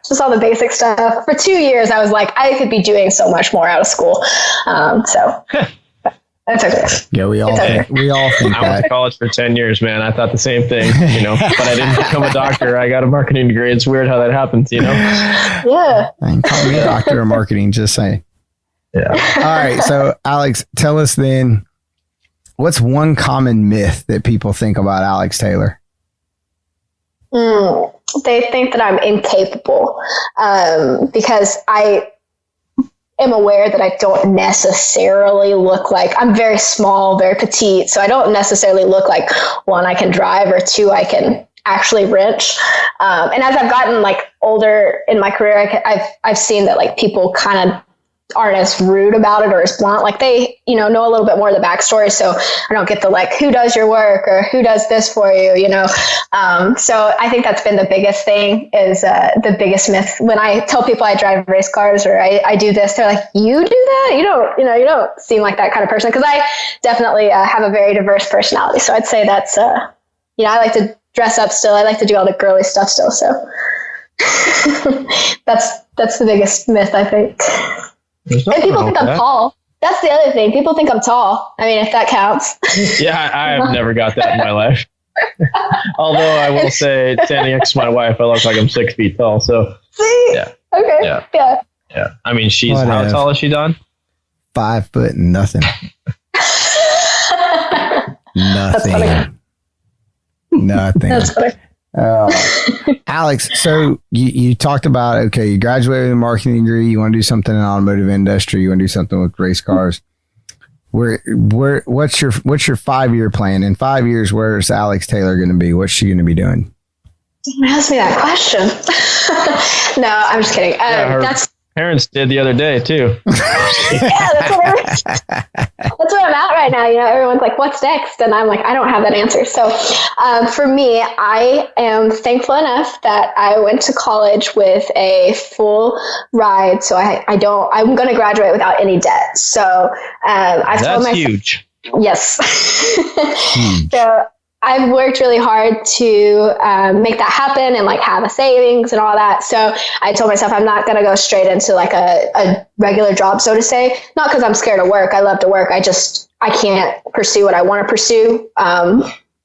Just all the basic stuff. For 2 years, I was like, I could be doing so much more out of school. So that's okay. Yeah, we all think I went to college for 10 years, man. I thought the same thing, but I didn't become a doctor. I got a marketing degree. It's weird how that happens, Yeah. And call me a doctor of marketing, just saying. Yeah. All right. So Alex, tell us then, what's one common myth that people think about Alex Taylor? They think that I'm incapable because I am aware that I don't necessarily look like, I'm very small, very petite. So I don't necessarily look like, one, I can drive, or two, I can actually wrench. And as I've gotten like older in my career, I've seen that like people kind of aren't as rude about it or as blunt. Like they, know a little bit more of the backstory. So I don't get the like, who does your work or who does this for you, So I think that's been the biggest thing, is the biggest myth. When I tell people I drive race cars or I do this, they're like, you do that? You don't seem like that kind of person. Cause I definitely have a very diverse personality. So I'd say that's, I like to dress up still. I like to do all the girly stuff still. So that's the biggest myth, I think. And people think I'm tall. That's the other thing. People think I'm tall. I mean, if that counts. Yeah, I have never got that in my life. Although I will say, standing next to my wife, I look like I'm 6 feet tall. So, see? Yeah. Okay. Yeah. I mean, how tall is she, Don? 5 foot and nothing. Nothing. That's funny. Nothing. That's funny. Alex, so you talked about, okay, you graduated with a marketing degree. You want to do something in the automotive industry. You want to do something with race cars. What's your 5-year plan? In 5 years, where's Alex Taylor going to be? What's she going to be doing? Don't ask me that question. No, I'm just kidding. That's parents did the other day too. yeah, that's what I'm at right now. You know, everyone's like, what's next? And I'm like, I don't have that answer. So for me, I am thankful enough that I went to college with a full ride. So I'm going to graduate without any debt. So I've told myself, huge. Yes. So I've worked really hard to make that happen and like have a savings and all that. So I told myself I'm not going to go straight into like a regular job, so to say. Not because I'm scared of work. I love to work. I can't pursue what I want to pursue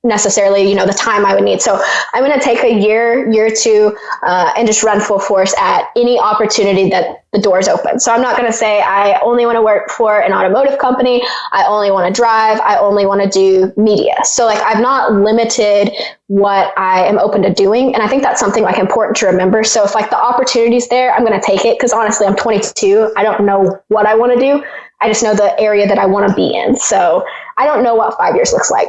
necessarily, you know, the time I would need. So I'm going to take a year or two and just run full force at any opportunity that the doors open. So I'm not going to say I only want to work for an automotive company. I only want to drive. I only want to do media. So like I've not limited what I am open to doing. And I think that's something like important to remember. So if like the opportunity's there, I'm going to take it. Because honestly, I'm 22. I don't know what I want to do. I just know the area that I want to be in. So I don't know what 5 years looks like.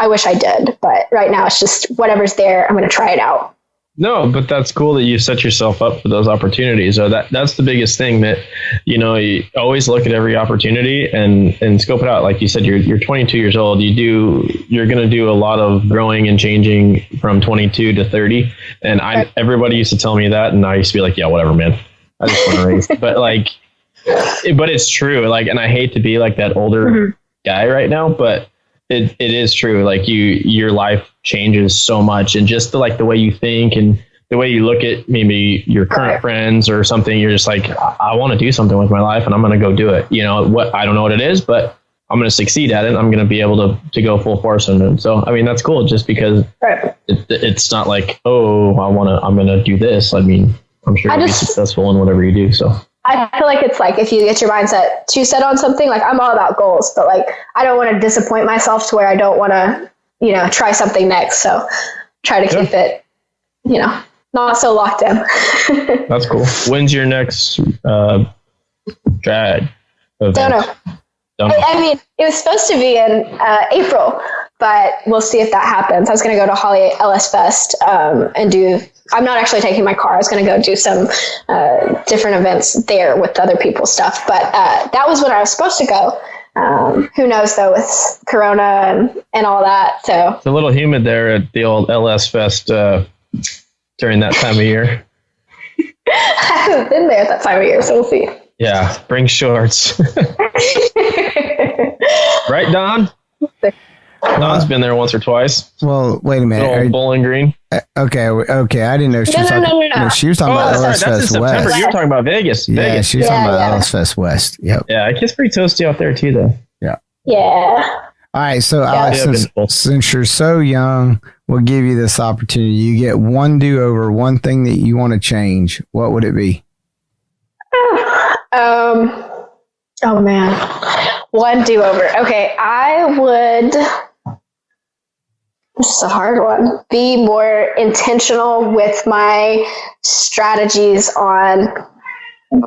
I wish I did, but right now it's just whatever's there. I'm going to try it out. No, but that's cool that you set yourself up for those opportunities. So that's the biggest thing, that, you know, you always look at every opportunity and scope it out. Like you said, you're 22 years old. You're going to do a lot of growing and changing from 22 to 30. And everybody used to tell me that, and I used to be like, yeah, whatever, man. I just want to race. But it's true. Like, and I hate to be like that older guy right now, but it is true. Like your life changes so much, and just the way you think and the way you look at maybe your current friends or something, you're just like, I want to do something with my life and I'm going to go do it. You know what? I don't know what it is, but I'm going to succeed at it. I'm going to be able to go full force in it. So, I mean, that's cool, just because it's not like, oh, I'm going to do this. I mean, I'm sure you'll be successful in whatever you do. So I feel like it's like, if you get your mindset too set on something, like I'm all about goals, but like, I don't want to disappoint myself to where I don't want to, you know, try something next. So try to keep it, you know, not so locked in. That's cool. When's your next drag event? Don't know. I mean, it was supposed to be in April, but we'll see if that happens. I was going to go to Holly LS Fest and I'm not actually taking my car. I was going to go do some different events there with other people's stuff. But that was when I was supposed to go. Who knows, though, with Corona and all that. So it's a little humid there at the old LS Fest during that time of year. I haven't been there at that time of year, so we'll see. Yeah, bring shorts. Right, Don? Don's been there once or twice. Well, wait a minute. Bowling Green. Okay. I didn't know she was talking. No. She was talking about LS Fest West. You were talking about Vegas. Yeah, she was talking about LS Fest West. Yep. Yeah, it gets pretty toasty out there too, though. Yeah. Yeah. All right, so Alex, since you're so young, we'll give you this opportunity. You get one do-over, one thing that you want to change. What would it be? Oh man, one do-over. Okay, I would. This is a hard one. Be more intentional with my strategies on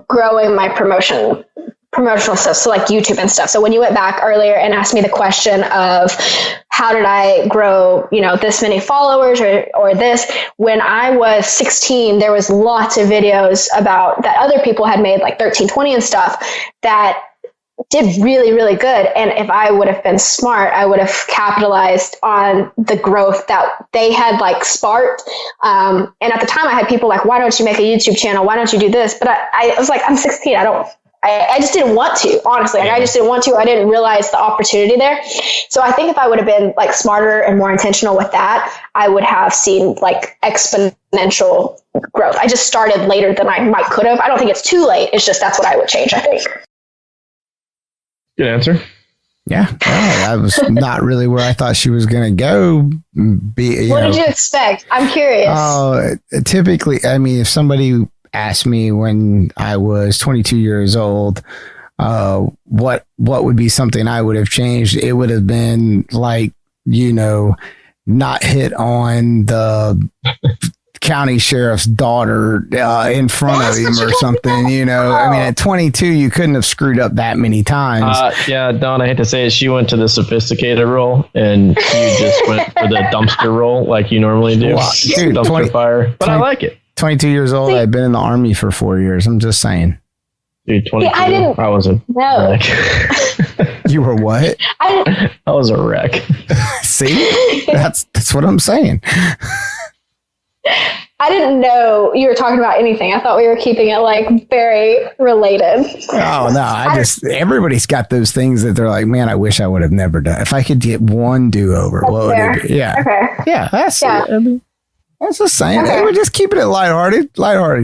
growing my promotional stuff. So like YouTube and stuff. So when you went back earlier and asked me the question of how did I grow, you know, this many followers or this, when I was 16, there was lots of videos about that other people had made, like 1320 and stuff, that did really, really good. And if I would have been smart, I would have capitalized on the growth that they had like sparked. And at the time I had people like, why don't you make a YouTube channel? Why don't you do this? But I was like, I'm 16. I just didn't want to, honestly. Like, I just didn't want to. I didn't realize the opportunity there. So I think if I would have been like smarter and more intentional with that, I would have seen like exponential growth. I just started later than I could have. I don't think it's too late. It's just, that's what I would change, I think. Good answer. Yeah, I was not really where I thought she was going to go. What did you expect? I'm curious. Typically, I mean, if somebody asked me when I was 22 years old, what would be something I would have changed, it would have been like, you know, not hit on the county sheriff's daughter in front of him or something, you know. I mean, at 22, you couldn't have screwed up that many times. Yeah, Don, I hate to say it, she went to the sophisticated role, and you just went for the dumpster role like you normally do. Wow, dude, dumpster fire. But I like it. 22 years old, I've been in the Army for 4 years. I'm just saying. Dude, 22, I was a wreck. You were what? I was a wreck. See? That's what I'm saying. I didn't know you were talking about anything. I thought we were keeping it like very related. Oh no, everybody's got those things that they're like, man, I wish I would have never done. If I could get one do-over, what would it be? Yeah. Okay. Yeah, that's it. I mean, that's just saying. Okay. Hey, we're just keeping it lighthearted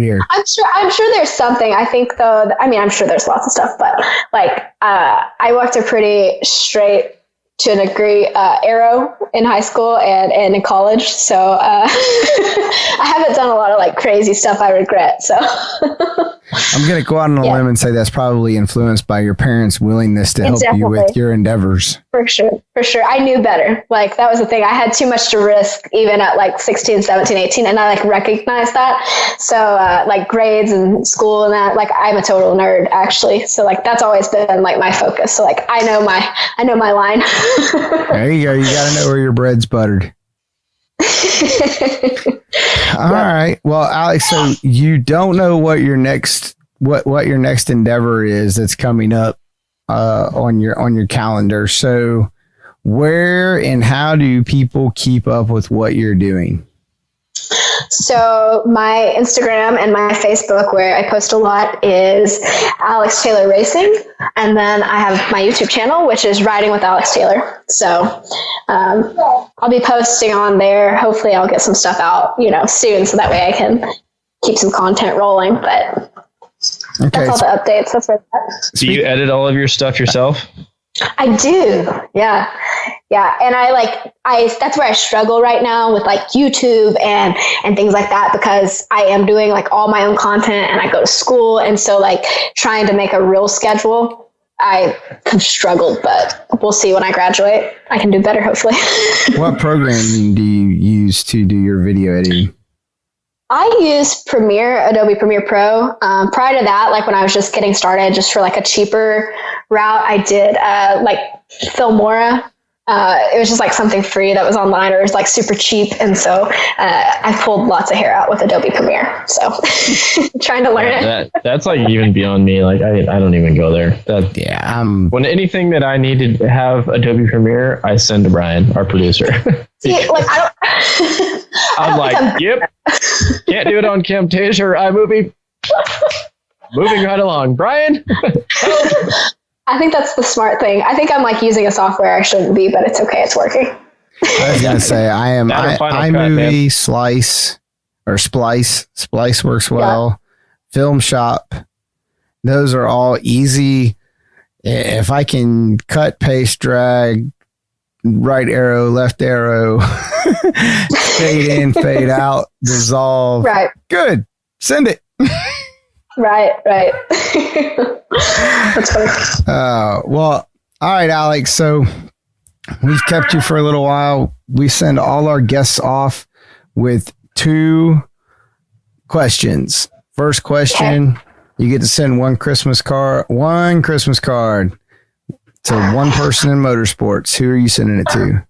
here. I'm sure there's something. I think though, I mean, I'm sure there's lots of stuff, but like, I walked a pretty straight, to a degree, arrow in high school and in college. So I haven't done a lot of like crazy stuff I regret. So I'm going to go out on a limb and say that's probably influenced by your parents' willingness to help you with your endeavors. For sure. I knew better. Like that was the thing. I had too much to risk even at like 16, 17, 18. And I like recognized that. So like grades and school and that, like I'm a total nerd actually. So like that's always been like my focus. So like I know my line. There you go. You got to know where your bread's buttered. All right. Well, Alex, so you don't know what your next endeavor is that's coming up on your calendar. So where and how do people keep up with what you're doing? So my Instagram and my Facebook, where I post a lot, is Alex Taylor Racing. And then I have my YouTube channel, which is Riding with Alex Taylor. So I'll be posting on there. Hopefully I'll get some stuff out, soon, so that way I can keep some content rolling. But that's all the updates. That's where that's. Do you edit all of your stuff yourself? I do. Yeah. And that's where I struggle right now with like YouTube and things like that, because I am doing like all my own content and I go to school. And so like trying to make a real schedule, I have struggled, but we'll see when I graduate. I can do better, hopefully. What programming do you use to do your video editing? I use Adobe Premiere Pro. Prior to that, like when I was just getting started, just for like a cheaper route, I did like Filmora. It was just like something free that was online, or it was like super cheap. And so I pulled lots of hair out with Adobe Premiere. So trying to learn it. That's like even beyond me. Like I don't even go there. When anything that I need to have Adobe Premiere, I send to Brian, our producer. See, like I'm like, yep, can't do it on Camtasia or iMovie. Moving right along, Brian. Help. I think that's the smart thing. I think I'm like using a software I shouldn't be, but it's okay. It's working. I was gonna say iMovie, Splice works well. Yeah. Film Shop, those are all easy. If I can cut, paste, drag, right arrow, left arrow, fade in, fade out, dissolve. Right. Good. Send it. Right. That's funny. Well, all right, Alex. So we've kept you for a little while. We send all our guests off with 2 questions. First question, you get to send one Christmas card to one person in motorsports. Who are you sending it to?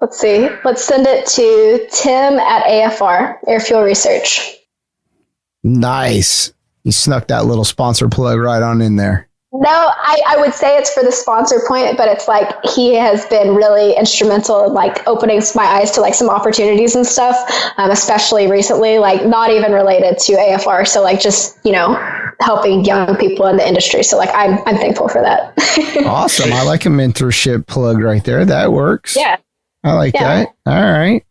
Let's see. Let's send it to Tim at AFR, Air Fuel Research. Nice. You snuck that little sponsor plug right on in there. No, I would say it's for the sponsor point, but it's like he has been really instrumental in like opening my eyes to like some opportunities and stuff, especially recently, like not even related to AFR. So like just, helping young people in the industry. So like I'm thankful for that. Awesome. I like a mentorship plug right there. That works. Yeah. I like that. All right.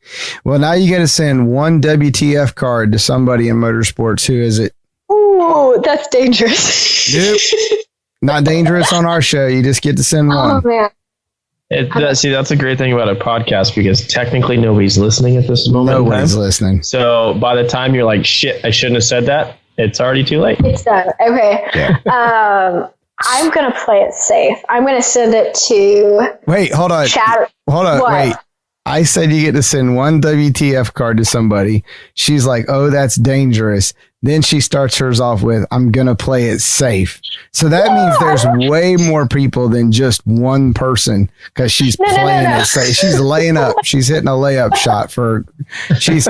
Well, now you got to send one WTF card to somebody in motorsports. Who is it? Ooh, that's dangerous. Nope. Not dangerous on our show. You just get to send one. Oh, man. See, that's a great thing about a podcast, because technically nobody's listening at this moment. Nobody's listening. So by the time you're like, shit, I shouldn't have said that, it's already too late. It's done. Okay. Yeah. I'm going to play it safe. I'm going to send it to Wait, hold on. Chad. Hold on, What? wait. I said you get to send one WTF card to somebody. She's like, oh, that's dangerous. Then she starts hers off with, I'm going to play it safe. So that means there's way more people than just one person because she's playing it safe. She's laying up. She's hitting a layup shot for, she's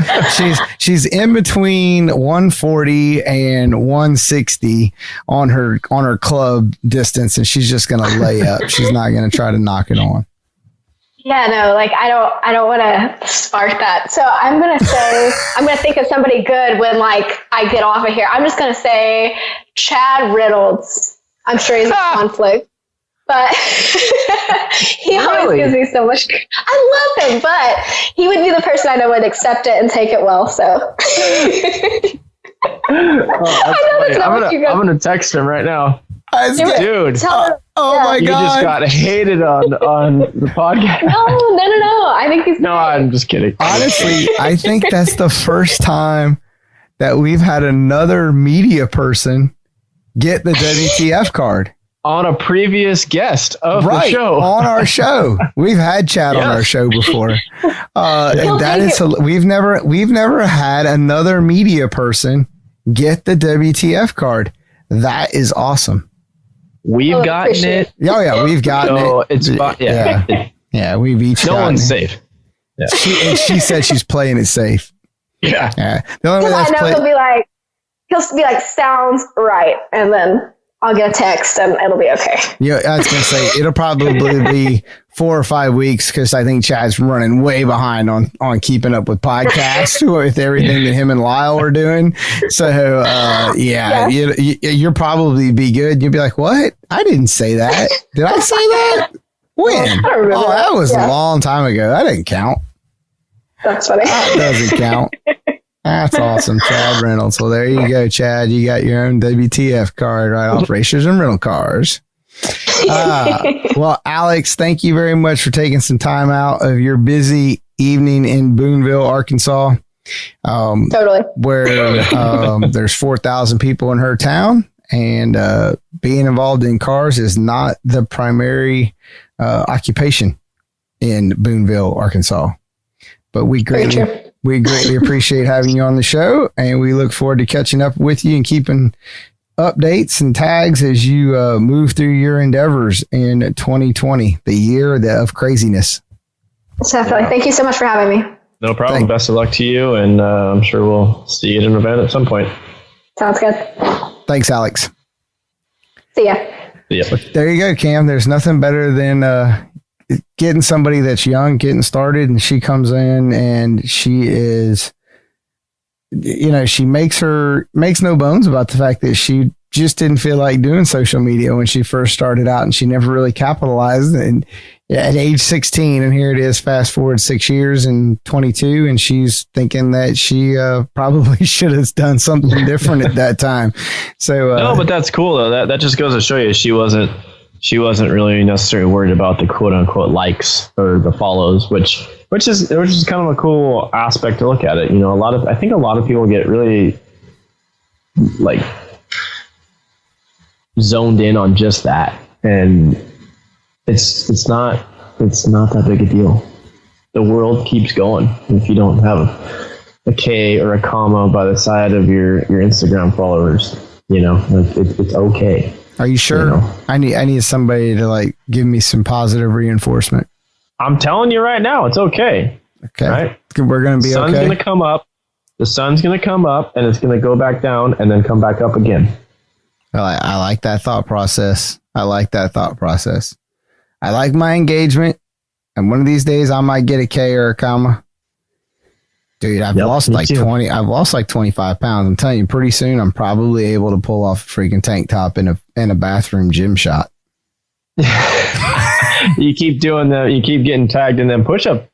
in between 140 and 160 on her club distance. And she's just going to lay up. She's not going to try to knock it on. Yeah, no, like I don't want to spark that. So I'm going to say, I'm going to think of somebody good when like I get off of here. I'm just going to say Chad Reynolds. I'm sure he's a conflict, but he always gives me so much. I love him, but he would be the person I know would accept it and take it well. So I'm going to text him right now. Dude, my God. You just got hated on the podcast. No. I think he's No, I'm just kidding. Honestly, I think that's the first time that we've had another media person get the WTF card. On a previous guest of the show. On our show. We've had Chad on our show before. And that is, we've never had another media person get the WTF card. That is awesome. We've gotten it. Oh yeah, we've gotten it. It's fine. Yeah, we've each. No one's it. safe. Yeah. She said she's playing it safe. Yeah. The only way I that's know he'll be like, sounds right, and then I'll get a text and it'll be okay. Yeah, I was gonna say it'll probably be 4 or 5 weeks because I think Chad's running way behind on keeping up with podcasts with everything that him and Lyle are doing. So you'll probably be good. You'll be like, what? I didn't say that. Did I say that? When? I don't remember that was a long time ago. That didn't count. That's funny. That doesn't count. That's awesome, Chad Reynolds. Well, there you go, Chad. You got your own WTF card right off Racers and Rental Cars. Well, Alex, thank you very much for taking some time out of your busy evening in Booneville, Arkansas. Totally. Where there's 4,000 people in her town, and being involved in cars is not the primary occupation in Booneville, Arkansas. But we greatly appreciate having you on the show, and we look forward to catching up with you and keeping updates and tags as you move through your endeavors in 2020, the year of craziness. Definitely. Thank you so much for having me. No problem. Best of luck to you, and I'm sure we'll see you at an event at some point. Sounds good. Thanks, Alex. See ya. Yeah. There you go, Cam. There's nothing better than getting somebody that's young, getting started, and she comes in and she is, she makes no bones about the fact that she just didn't feel like doing social media when she first started out, and she never really capitalized. And at age 16, and here it is, fast forward 6 years and 22, and she's thinking that she probably should have done something different at that time. So no, but that's cool though. That just goes to show you she wasn't really necessarily worried about the quote unquote likes or the follows, which is kind of a cool aspect to look at it. I think a lot of people get really like zoned in on just that, and it's not that big a deal. The world keeps going if you don't have a K or a comma by the side of your Instagram followers. It's okay. Are you sure? I need somebody to give me some positive reinforcement. I'm telling you right now, it's okay. Okay. Right? We're going to be okay. The sun's going to come up. The sun's going to come up, and it's going to go back down and then come back up again. I like that thought process. I like my engagement, and one of these days I might get a K or a comma. Dude, I've lost 25 pounds. I'm telling you, pretty soon I'm probably able to pull off a freaking tank top in a bathroom gym shot. You keep getting tagged in them push-up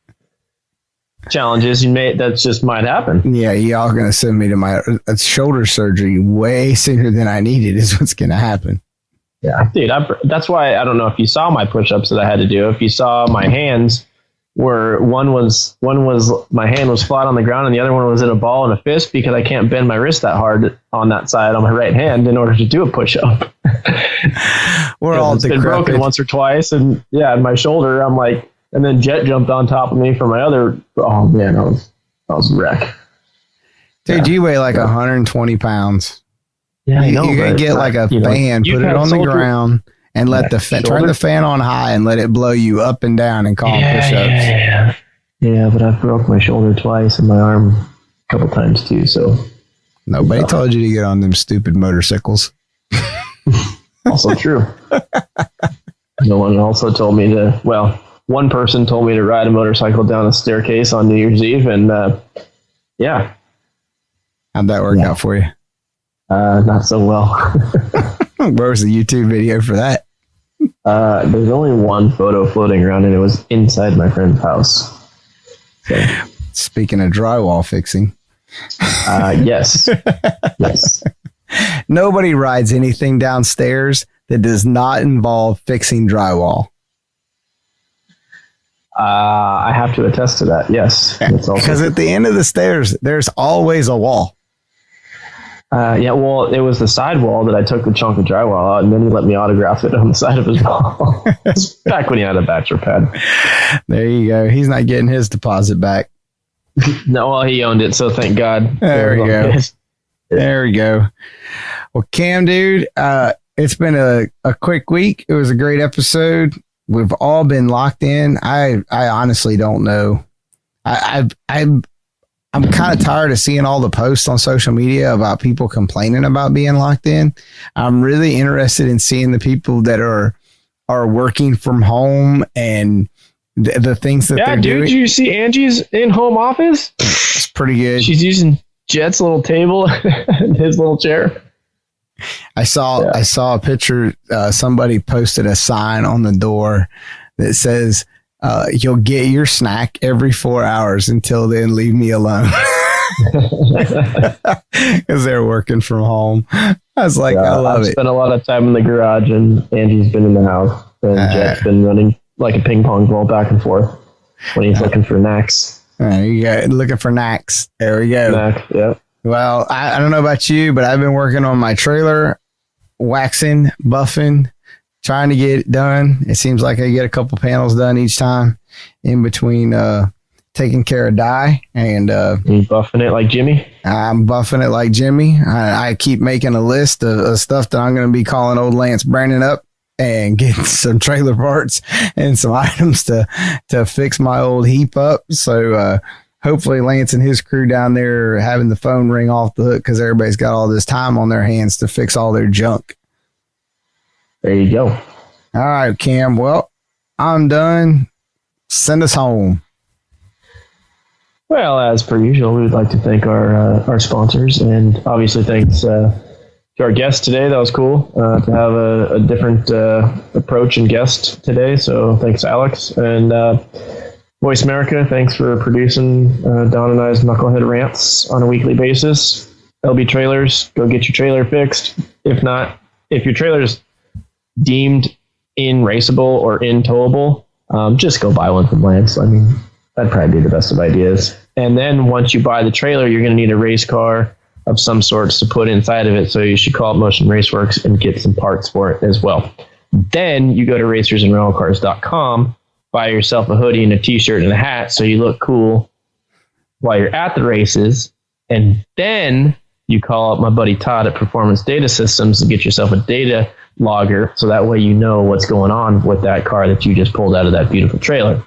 challenges. That just might happen. Yeah, y'all gonna send me to my shoulder surgery way sooner than I needed is what's gonna happen. Yeah, dude, that's why I don't know if you saw my push-ups that I had to do. If you saw my hands where one was my hand was flat on the ground and the other one was in a ball and a fist because I can't bend my wrist that hard on that side on my right hand in order to do a push-up. We're all it's been broken once or twice, and my shoulder, I'm like, and then Jet jumped on top of me for my other. Oh man, I was a wreck. Dude, you weigh like 120 pounds. Yeah, I know. You gotta get like a fan, put it on the ground, and let turn the fan on high and let it blow you up and down and call push-ups. Yeah, but I've broke my shoulder twice and my arm a couple times too. So nobody told you to get on them stupid motorcycles. Also true. No one also told me to. Well, one person told me to ride a motorcycle down a staircase on New Year's Eve, and yeah. How'd that work out for you? Not so well. Where was the YouTube video for that? There's only one photo floating around, and it was inside my friend's house. So. Speaking of drywall fixing. Yes. Yes. Nobody rides anything downstairs that does not involve fixing drywall. I have to attest to that. Yes. Because at the end of the stairs, there's always a wall. Well, it was the side wall that I took the chunk of drywall out, and then he let me autograph it on the side of his wall. It's back when he had a bachelor pad. There you go. He's not getting his deposit back. No, well, he owned it, so thank God. There we go. There we go. Well, Cam, dude, it's been a quick week. It was a great episode. We've all been locked in. I honestly don't know. I'm kind of tired of seeing all the posts on social media about people complaining about being locked in. I'm really interested in seeing the people that are working from home and the things that they're doing. Did you see Angie's in-home office? It's pretty good. She's using Jet's little table and his little chair. I saw a picture. Somebody posted a sign on the door that says, you'll get your snack every 4 hours. Until then, leave me alone. Because they're working from home. I was like, I love it. I've spent a lot of time in the garage, and Angie's been in the house. And Jet's been running like a ping pong ball back and forth when he's looking for knacks. You got looking for knacks. There we go. Knack, yeah. Well, I don't know about you, but I've been working on my trailer, waxing, buffing, trying to get it done. It seems like I get a couple panels done each time in between taking care of dye and you buffing it like Jimmy? I'm buffing it like Jimmy. I keep making a list of stuff that I'm going to be calling old Lance Brandon up and getting some trailer parts and some items to fix my old heap up. So hopefully Lance and his crew down there are having the phone ring off the hook because everybody's got all this time on their hands to fix all their junk. There you go. All right, Cam. Well, I'm done. Send us home. Well, as per usual, we would like to thank our sponsors, and obviously thanks to our guest today. That was cool to have a different approach and guest today. So thanks, Alex. And Voice America, thanks for producing Don and I's Knucklehead Rants on a weekly basis. LB Trailers, go get your trailer fixed. If not, if your trailer's deemed in-raceable or in-towable, just go buy one from Lance. I mean, that'd probably be the best of ideas. And then once you buy the trailer, you're going to need a race car of some sorts to put inside of it. So you should call up Motion Raceworks and get some parts for it as well. Then you go to racersandrentalcars.com, buy yourself a hoodie and a t-shirt and a hat so you look cool while you're at the races. And then you call up my buddy Todd at Performance Data Systems to get yourself a data logger so that way you know what's going on with that car that you just pulled out of that beautiful trailer.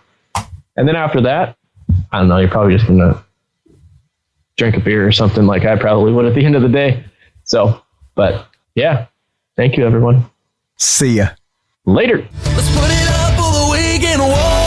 And then after that, I don't know, you're probably just going to drink a beer or something like I probably would at the end of the day. So, but yeah, thank you, everyone. See ya. Later. Let's put it up for the weekend war.